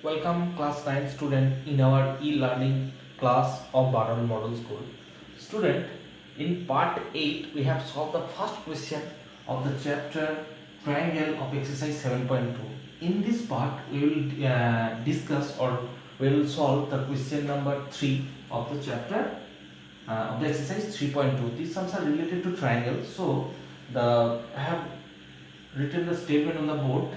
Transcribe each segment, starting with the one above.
Welcome class 9 student in our e-learning class of Baral Model School. Student, in part 8 we have solved the first question of the chapter triangle of exercise 7.2. In this part we will discuss or we will solve the question number 3 of the chapter of the exercise 3.2. These sums are related to triangle. So I have written the statement on the board.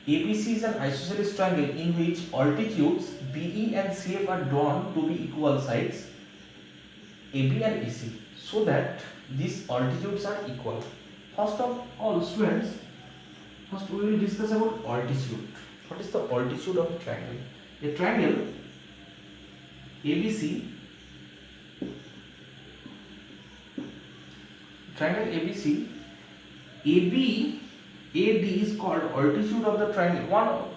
ABC is an isosceles triangle in which altitudes BE and CF are drawn to be equal sides AB and AC so that these altitudes are equal. First of all, students, first we will discuss about altitude. What is the altitude of a triangle? A triangle ABC AB AD is called altitude of the triangle.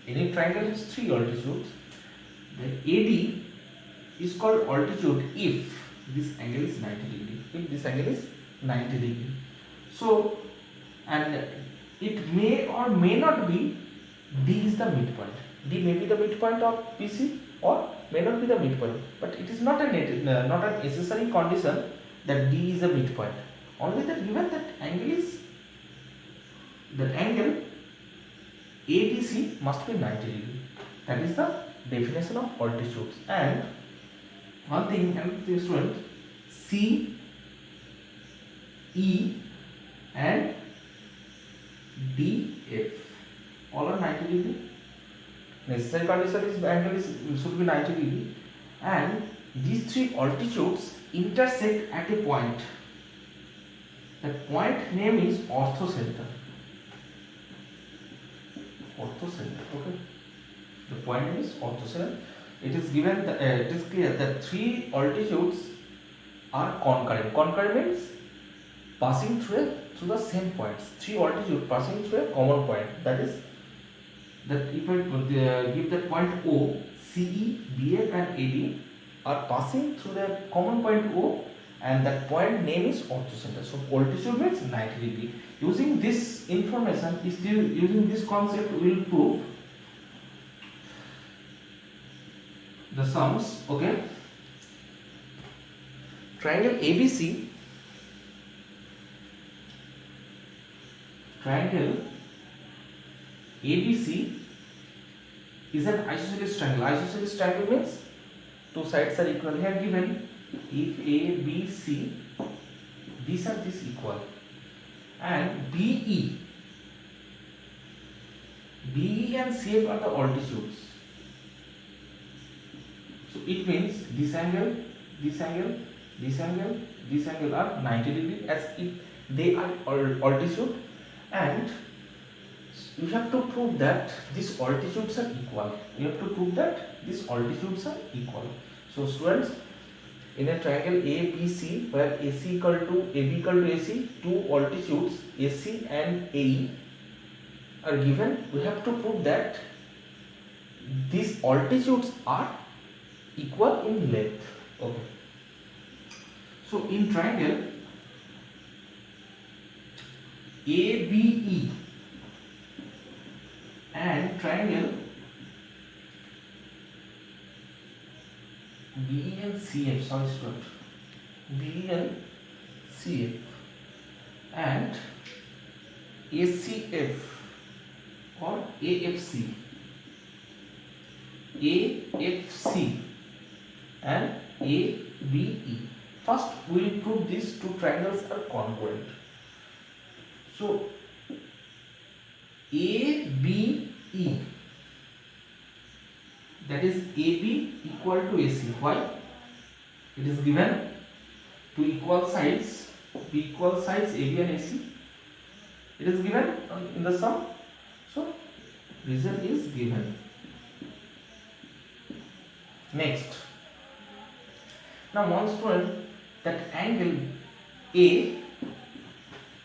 Any triangle has three altitudes. The AD is called altitude if this angle is 90 degree. If this angle is 90 degree. So, and it may or may not be D is the midpoint. D may be the midpoint of PC or may not be the midpoint. But it is not an necessary condition that D is the midpoint. Only that given that angle ADC must be 90 degree. That is the definition of altitudes. And one thing, student, C, E and DF all are 90 degree. Necessary condition is the angle should be 90 degree, and these three altitudes intersect at a point. The point name is orthocenter. Okay. The point name is orthocenter. It is given. It is clear that three altitudes are concurrent. Concurrent means passing through the same points. Three altitudes passing through a common point. That is that if I give that point O, CE, BF and AD are passing through the common point O, and that point name is orthocenter. So altitude means 90 degree. Using this information, using this concept, we will prove the sums. Okay. Triangle ABC is an isosceles triangle. Isosceles triangle means two sides are equal. Here given if A, B, C, these are equal, and BE and CF are the altitudes. So it means this angle are 90 degree as if they are altitude, and you have to prove that these altitudes are equal. So students, in a triangle ABC where AC equal to AB equal to AC, two altitudes AC and AE are given, we have to prove that these altitudes are equal in length. Okay. So in triangle ABE and triangle BE and CF, BE and CF and ACF or AFC and ABE. First we will prove these two triangles are congruent. So ABE, that is AB equal to AC. Why? It is given to equal sides AB and AC. It is given in the sum. So result is given. Next. Now one student, that angle A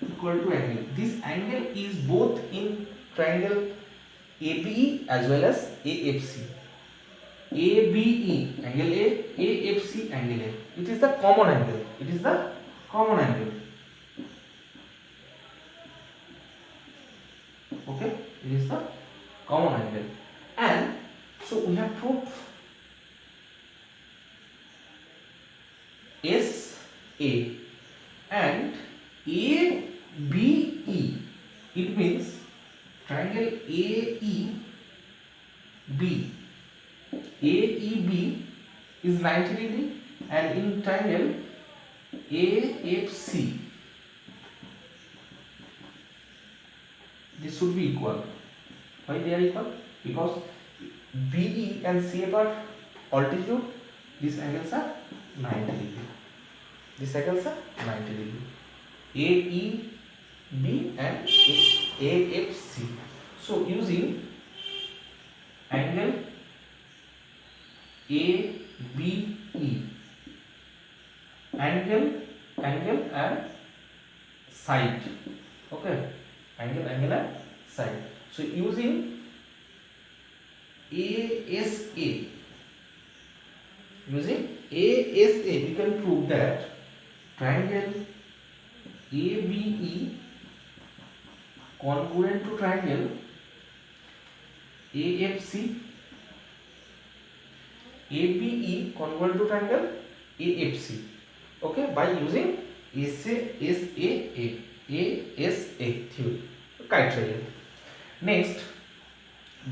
equal to angle. This angle is both in triangle ABE as well as AFC. ABE angle A, AFC angle A. It is the common angle. Okay, it is the common angle. And so we have proved SA and ABE. It means triangle AEB. AEB is 90 degree, and in triangle AFC this should be equal. Why they are equal? Because BE and CF are altitude. These angles are 90 degree. These angles are 90 degree. AEB and AFC. So using angle ABE, angle and side. Okay, angle and side. So using ASA, we can prove that triangle ABE congruent to triangle AFC, ABE congruent to triangle AFC. Okay, by using ASA theory, criteria. Next,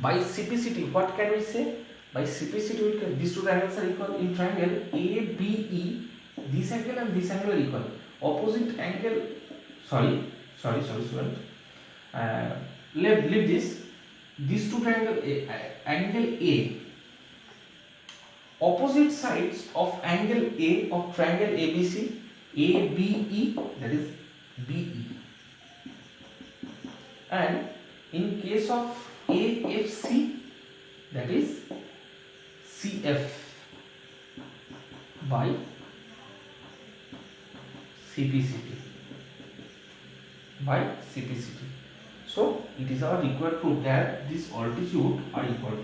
by CPCT, what can we say? By CPCT, we can, these two triangles are equal. In triangle ABE, this angle and this angle are equal. Opposite angle, sorry student. Leave this. These two triangle angle A, opposite sides of angle A of triangle ABC, ABE, that is BE. And in case of AFC, that is CF by CPCT. So it is our required proof that these altitude are equal.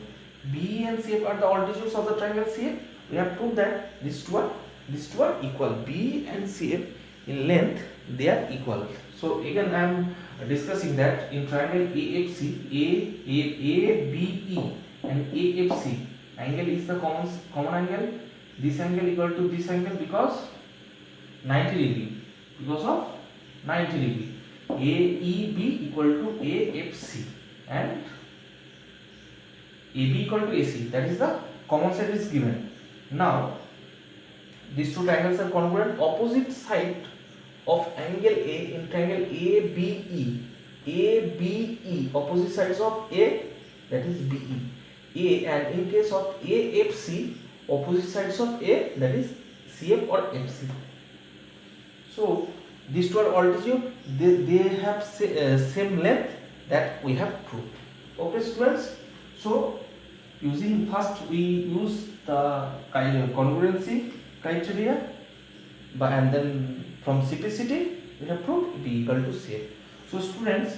BE and CF are the altitudes of the triangle CF. We have proved that these two are equal. BE and CF in length they are equal. So again I am discussing that in triangle AFC, ABE and AFC, angle is the common angle. This angle equal to this angle because 90 degree. Because of 90 degree. AEB equal to AFC and AB equal to AC. That is the common side is given. Now these two triangles are congruent. Opposite side of angle A in triangle ABE, opposite sides of A, that is BE. A, and in case of AFC, opposite sides of A, that is CF or FC. So these two are altitude, they have same length, that we have proved. Okay students, so using first we use the congruency criteria, and then from CPCT we have proved B equal to CF. So students,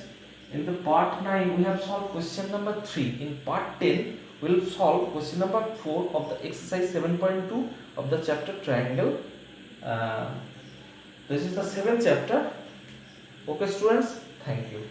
in the part 9 we have solved question number 3. In part 10 we will solve question number 4 of the exercise 7.2 of the chapter triangle. This is the 7th chapter. Okay students, thank you.